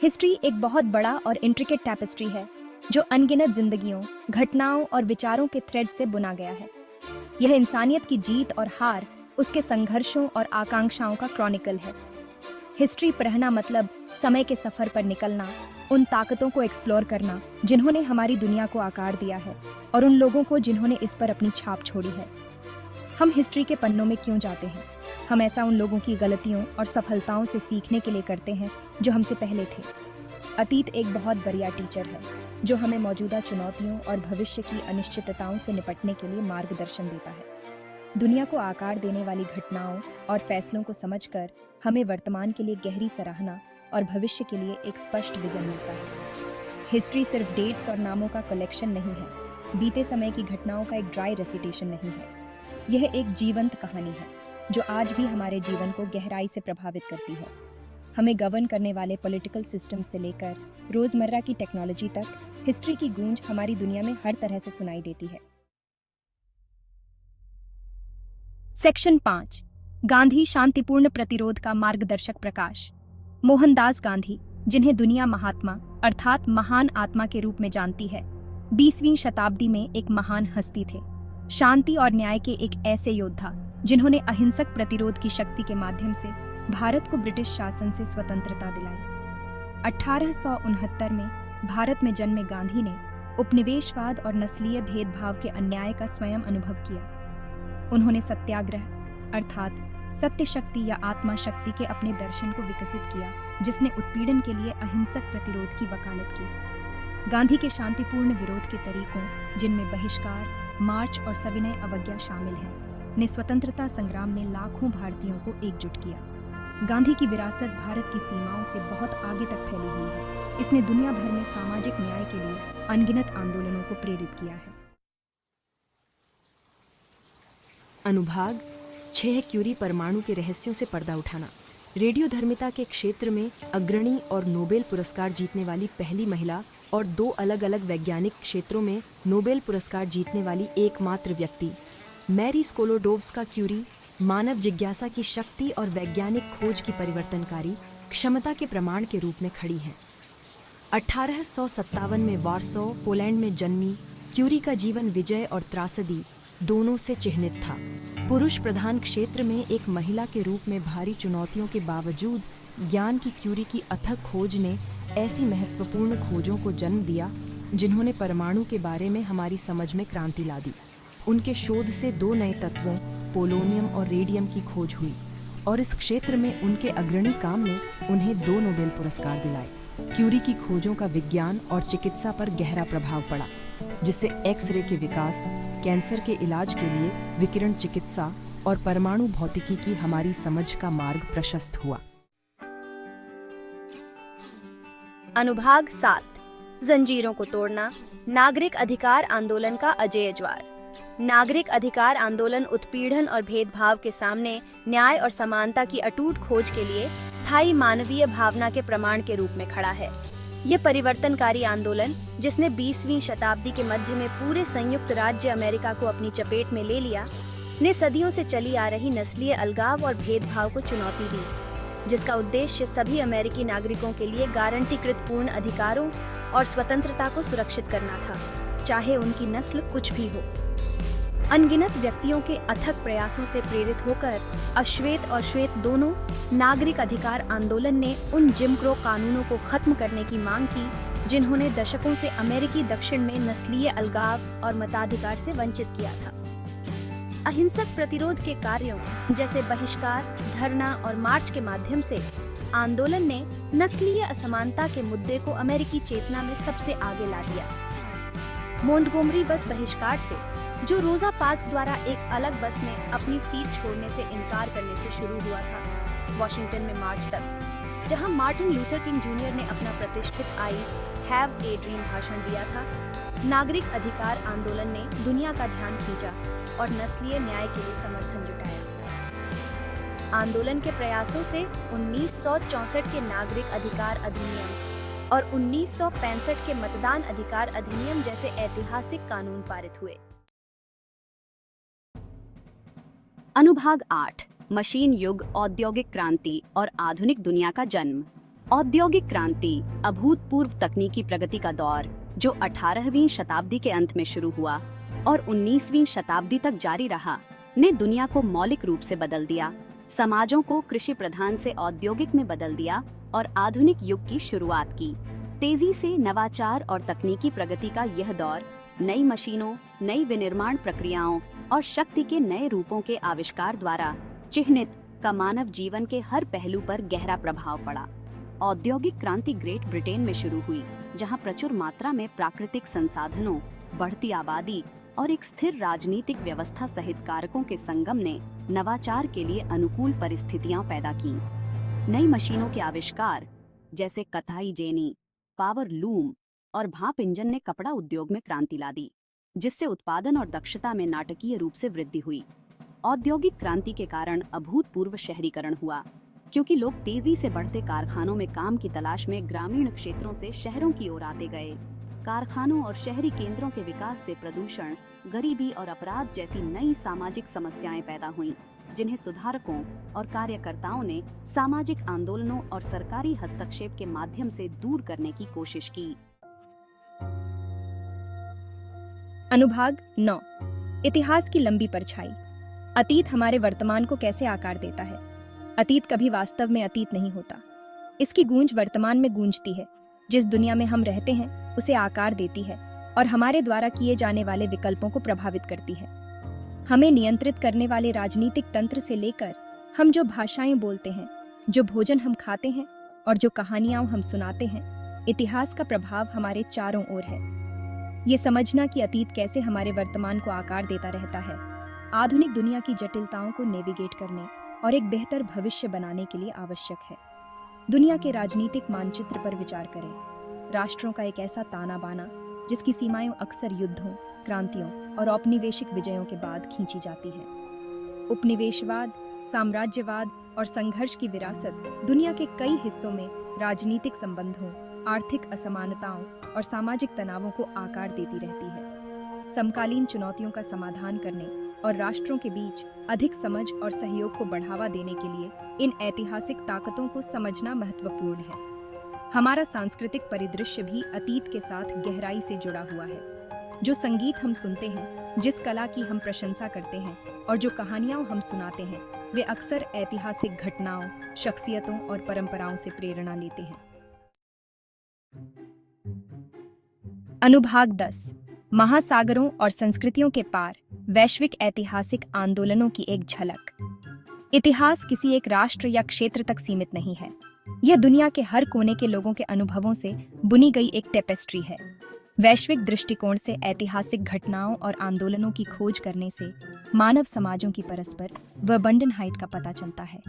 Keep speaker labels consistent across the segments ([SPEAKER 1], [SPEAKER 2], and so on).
[SPEAKER 1] History एक बहुत बड़ा और इंट्रिकेट टैपेस्ट्री है जो अनगिनत जिंदगियों, घटनाओं और विचारों के थ्रेड से बुना गया है। यह इंसानियत की जीत और हार, उसके संघर्षों और आकांक्षाओं का क्रॉनिकल है। हिस्ट्री पढ़ना मतलब समय के सफर पर निकलना, उन ताकतों को एक्सप्लोर करना जिन्होंने हमारी दुनिया को आकार दिया है और उन लोगों को जिन्होंने इस पर अपनी छाप छोड़ी है। हम हिस्ट्री के पन्नों में क्यों जाते हैं? हम ऐसा उन लोगों की गलतियों और सफलताओं से सीखने के लिए करते हैं जो हमसे पहले थे। अतीत एक बहुत बढ़िया टीचर है जो हमें मौजूदा चुनौतियों और भविष्य की अनिश्चितताओं से निपटने के लिए मार्गदर्शन देता है। दुनिया को आकार देने वाली घटनाओं और फैसलों को समझकर हमें वर्तमान के लिए गहरी सराहना और भविष्य के लिए एक स्पष्ट विजन मिलता है। हिस्ट्री सिर्फ डेट्स और नामों का कलेक्शन नहीं है, बीते समय की घटनाओं का एक ड्राई रेसिटेशन नहीं है। यह एक जीवंत कहानी है जो आज भी हमारे जीवन को गहराई से प्रभावित करती है। हमें गवर्न करने वाले पॉलिटिकल सिस्टम से लेकर रोजमर्रा की टेक्नोलॉजी तक हिस्ट्री की गूंज हमारी दुनिया में हर तरह से सुनाई देती है। सेक्शन 5, गांधी शांतिपूर्ण प्रतिरोध का मार्गदर्शक प्रकाश। मोहनदास गांधी, जिन्हें दुनिया महात्मा अर्थात महान आत्मा के रूप में जानती है, 20वीं शताब्दी में एक महान हस्ती थे। शांति और न्याय के एक ऐसे योद्धा जिन्होंने अहिंसक प्रतिरोध की शक्ति के माध्यम से भारत को ब्रिटिश शासन से स्वतंत्रता दिलाई। 1869 में भारत में जन्मे गांधी ने उपनिवेशवाद और नस्लीय भेदभाव के अन्याय का स्वयं अनुभव किया। उन्होंने सत्याग्रह अर्थात सत्य शक्ति या आत्मा शक्ति के अपने दर्शन को विकसित किया, जिसने उत्पीड़न के लिए अहिंसक प्रतिरोध की वकालत की। गांधी के शांतिपूर्ण विरोध के तरीकों, जिनमें बहिष्कार, मार्च और सविनय अवज्ञा शामिल है, ने स्वतंत्रता संग्राम में लाखों भारतीयों को एकजुट किया। गांधी की विरासत भारत की सीमाओं से बहुत आगे तक फैली हुई है। इसने दुनिया भर में सामाजिक न्याय के लिए अनगिनत आंदोलनों को प्रेरित किया है।
[SPEAKER 2] अनुभाग 6, क्यूरी परमाणु के रहस्यों से पर्दा उठाना। रेडियोधर्मिता के क्षेत्र में अग्रणी और नोबेल पुरस्कार जीतने वाली पहली महिला और 2 अलग-अलग वैज्ञानिक क्षेत्रों में नोबेल पुरस्कार जीतने वाली एकमात्र व्यक्ति मैरी स्कोलोडोव्स्का क्यूरी मानव जिज्ञासा की शक्ति और वैज्ञानिक खोज की परिवर्तनकारी क्षमता के प्रमाण के रूप में खड़ी हैं। 1857 में वार्सो, पोलैंड में जन्मी क्यूरी का जीवन विजय और त्रासदी दोनों से चिह्नित था। पुरुष प्रधान क्षेत्र में एक महिला के रूप में भारी चुनौतियों के बावजूद ज्ञान की क्यूरी की अथक खोज ने ऐसी महत्वपूर्ण खोजों को जन्म दिया जिन्होंने परमाणु के बारे में हमारी समझ में क्रांति ला दी। उनके शोध से 2 नए तत्वों पोलोनियम और रेडियम की खोज हुई और इस क्षेत्र में उनके अग्रणी काम ने उन्हें 2 नोबेल पुरस्कार दिलाए। क्यूरी की खोजों का विज्ञान और चिकित्सा पर गहरा प्रभाव पड़ा, जिससे एक्स-रे के विकास, कैंसर के इलाज के लिए विकिरण चिकित्सा और परमाणु भौतिकी की हमारी समझ का मार्ग प्रशस्त हुआ।
[SPEAKER 3] अनुभाग 7, जंजीरों को तोड़ना। नागरिक अधिकार आंदोलन का अजेय ज्वार। नागरिक अधिकार आंदोलन उत्पीड़न और भेदभाव के सामने न्याय और समानता की अटूट खोज के लिए स्थायी मानवीय भावना के प्रमाण के रूप में खड़ा है। यह परिवर्तनकारी आंदोलन, जिसने 20वीं शताब्दी के मध्य में पूरे संयुक्त राज्य अमेरिका को अपनी चपेट में ले लिया, ने सदियों से चली आ रही नस्लीय अलगाव और भेदभाव को चुनौती दी, जिसका उद्देश्य सभी अमेरिकी नागरिकों के लिए गारंटीकृत पूर्ण अधिकारों और स्वतंत्रता को सुरक्षित करना था, चाहे उनकी नस्ल कुछ भी हो। अनगिनत व्यक्तियों के अथक प्रयासों से प्रेरित होकर अश्वेत और श्वेत दोनों नागरिक अधिकार आंदोलन ने उन जिम क्रो कानूनों को खत्म करने की मांग की जिन्होंने दशकों से अमेरिकी दक्षिण में नस्लीय अलगाव और मताधिकार से वंचित किया था। अहिंसक प्रतिरोध के कार्यों जैसे बहिष्कार, धरना और मार्च के माध्यम से आंदोलन ने नस्लीय असमानता के मुद्दे को अमेरिकी चेतना में सबसे आगे ला दिया। मोंटगोमरी बस बहिष्कार से, जो रोजा पार्क्स द्वारा एक अलग बस में अपनी सीट छोड़ने से इनकार करने से शुरू हुआ था, वॉशिंगटन में मार्च तक, जहां मार्टिन लूथर किंग जूनियर ने अपना प्रतिष्ठित आई हैव ए ड्रीम भाषण दिया था, नागरिक अधिकार आंदोलन ने दुनिया का ध्यान खींचा और नस्लीय न्याय के लिए समर्थन जुटाया। आंदोलन के प्रयासों से 1964 के नागरिक अधिकार अधिनियम और 1965 के मतदान अधिकार अधिनियम जैसे ऐतिहासिक कानून पारित हुए। अनुभाग 8, मशीन युग, औद्योगिक क्रांति और आधुनिक दुनिया का जन्म।
[SPEAKER 4] औद्योगिक क्रांति, अभूतपूर्व तकनीकी प्रगति का दौर जो 18वीं शताब्दी के अंत में शुरू हुआ और 19वीं शताब्दी तक जारी रहा, ने दुनिया को मौलिक रूप से बदल दिया। समाजों को कृषि प्रधान से औद्योगिक में बदल दिया और आधुनिक युग की शुरुआत की। तेजी से नवाचार और तकनीकी प्रगति का यह दौर नई मशीनों, नई विनिर्माण प्रक्रियाओं और शक्ति के नए रूपों के आविष्कार द्वारा चिह्नित का मानव जीवन के हर पहलू पर गहरा प्रभाव पड़ा। औद्योगिक क्रांति ग्रेट ब्रिटेन में शुरू हुई, जहां प्रचुर मात्रा में प्राकृतिक संसाधनों, बढ़ती आबादी और एक स्थिर राजनीतिक व्यवस्था सहित कारकों के संगम ने नवाचार के लिए अनुकूल परिस्थितियां पैदा की। नई मशीनों के आविष्कार जैसे कताई जेनी, पावर लूम और भाप इंजन ने कपड़ा उद्योग में क्रांति ला दी, जिससे उत्पादन और दक्षता में नाटकीय रूप से वृद्धि हुई। औद्योगिक क्रांति के कारण अभूतपूर्व शहरीकरण हुआ, क्योंकि लोग तेजी से बढ़ते कारखानों में काम की तलाश में ग्रामीण क्षेत्रों से शहरों की ओर आते गए। कारखानों और शहरी केंद्रों के विकास से प्रदूषण, गरीबी और अपराध जैसी नई सामाजिक समस्याएं पैदा हुईं, जिन्हें सुधारकों और कार्यकर्ताओं ने सामाजिक आंदोलनों और सरकारी हस्तक्षेप के माध्यम से दूर करने की कोशिश की।
[SPEAKER 1] अनुभाग 9, इतिहास की लंबी परछाई। अतीत हमारे वर्तमान को कैसे आकार देता है? अतीत कभी वास्तव में अतीत नहीं होता। इसकी गूंज वर्तमान में गूंजती है। जिस दुनिया में हम रहते हैं उसे आकार देती है और हमारे द्वारा किए जाने वाले विकल्पों को प्रभावित करती है। हमें नियंत्रित करने वाले राजनीतिक तंत्र से लेकर हम जो भाषाएं बोलते हैं, जो भोजन हम खाते हैं और जो कहानियां हम सुनाते हैं, इतिहास का प्रभाव हमारे चारों ओर है। ये समझना कि अतीत कैसे हमारे वर्तमान को आकार देता रहता है, आधुनिक दुनिया की जटिलताओं को नेविगेट करने और एक बेहतर भविष्य बनाने के लिए आवश्यक है। दुनिया के राजनीतिक मानचित्र पर विचार करें। राष्ट्रों का एक ऐसा ताना बाना जिसकी सीमाएं अक्सर युद्धों, क्रांतियों और औपनिवेशिक विजयों के बाद खींची जाती है। उपनिवेशवाद, साम्राज्यवाद और संघर्ष की विरासत दुनिया के कई हिस्सों में राजनीतिक संबंधों, आर्थिक असमानताओं और सामाजिक तनावों को आकार देती रहती है। समकालीन चुनौतियों का समाधान करने और राष्ट्रों के बीच अधिक समझ और सहयोग को बढ़ावा देने के लिए इन ऐतिहासिक ताकतों को समझना महत्वपूर्ण है। हमारा सांस्कृतिक परिदृश्य भी अतीत के साथ गहराई से जुड़ा हुआ है। जो संगीत हम सुनते हैं, जिस कला की हम प्रशंसा करते हैं और जो कहानियां हम सुनाते हैं, वे अक्सर ऐतिहासिक घटनाओं, शख्सियतों और परंपराओं से प्रेरणा लेते हैं। अनुभाग 10, महासागरों और संस्कृतियों के पार वैश्विक ऐतिहासिक आंदोलनों की एक झलक। इतिहास किसी एक राष्ट्र या क्षेत्र तक सीमित नहीं है। यह दुनिया के हर कोने के लोगों के अनुभवों से बुनी गई एक टेपेस्ट्री है। वैश्विक दृष्टिकोण से ऐतिहासिक घटनाओं और आंदोलनों की खोज करने से मानव समाजों की परस्पर व बंधन हाइट का पता चलता है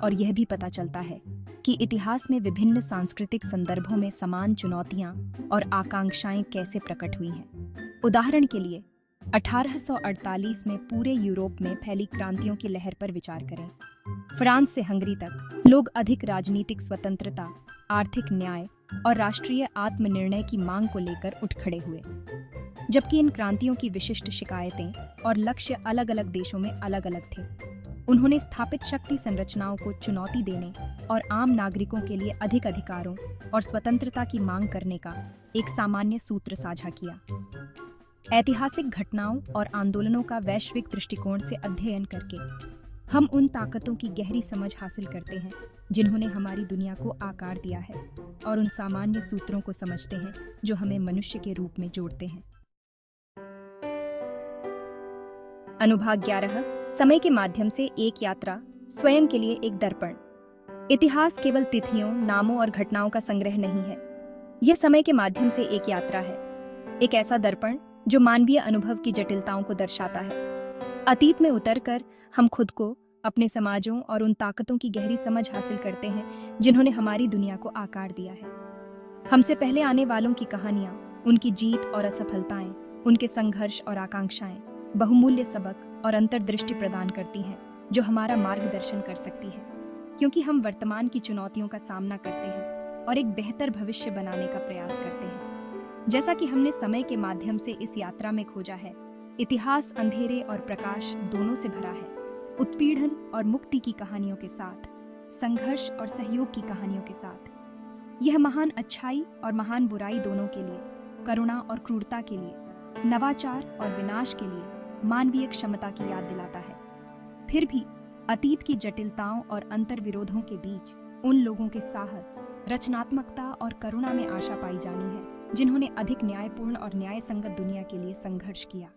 [SPEAKER 1] और यह भी पता चलता है कि इतिहास में विभिन्न सांस्कृतिक संदर्भों में समान चुनौतियां और आकांक्षाएं कैसे प्रकट हुई हैं। उदाहरण के लिए 1848 में पूरे यूरोप में फैली क्रांतियों की लहर पर विचार करें। फ्रांस से हंगरी तक लोग अधिक राजनीतिक स्वतंत्रता, आर्थिक न्याय और राष्ट्रीय आत्मनिर्णय की मांग को लेकर उठ खड़े हुए। जबकि इन क्रांतियों की विशिष्ट शिकायतें और लक्ष्य अलग अलग देशों में अलग अलग थे, उन्होंने स्थापित शक्ति संरचनाओं को चुनौती देने और आम नागरिकों के लिए अधिक अधिकारों और स्वतंत्रता की मांग करने का एक सामान्य सूत्र साझा किया। ऐतिहासिक घटनाओं और आंदोलनों का वैश्विक दृष्टिकोण से अध्ययन करके हम उन ताकतों की गहरी समझ हासिल करते हैं जिन्होंने हमारी दुनिया को आकार दिया है और उन सामान्य सूत्रों को समझते हैं जो हमें मनुष्य के रूप में जोड़ते हैं। अनुभाग 11, समय के माध्यम से एक यात्रा, स्वयं के लिए एक दर्पण। इतिहास केवल तिथियों, नामों और घटनाओं का संग्रह नहीं है। यह समय के माध्यम से एक यात्रा है, एक ऐसा दर्पण जो मानवीय अनुभव की जटिलताओं को दर्शाता है। अतीत में उतरकर हम खुद को, अपने समाजों और उन ताकतों की गहरी समझ हासिल करते हैं जिन्होंने हमारी दुनिया को आकार दिया है। हमसे पहले आने वालों की कहानियां, उनकी जीत और असफलताएं, उनके संघर्ष और आकांक्षाएं बहुमूल्य सबक और अंतर्दृष्टि प्रदान करती हैं जो हमारा मार्गदर्शन कर सकती है, क्योंकि हम वर्तमान की चुनौतियों का सामना करते हैं और एक बेहतर भविष्य बनाने का प्रयास करते हैं। जैसा कि हमने समय के माध्यम से इस यात्रा में खोजा है, इतिहास अंधेरे और प्रकाश दोनों से भरा है। उत्पीड़न और मुक्ति की कहानियों के साथ, संघर्ष और सहयोग की कहानियों के साथ। यह महान अच्छाई और महान बुराई दोनों के लिए, करुणा और क्रूरता के लिए, नवाचार और विनाश के लिए मानवीय क्षमता की याद दिलाता है। फिर भी अतीत की जटिलताओं और अंतर्विरोधों के बीच उन लोगों के साहस, रचनात्मकता और करुणा में आशा पाई जानी है जिन्होंने अधिक न्यायपूर्ण और न्याय संगत दुनिया के लिए संघर्ष किया।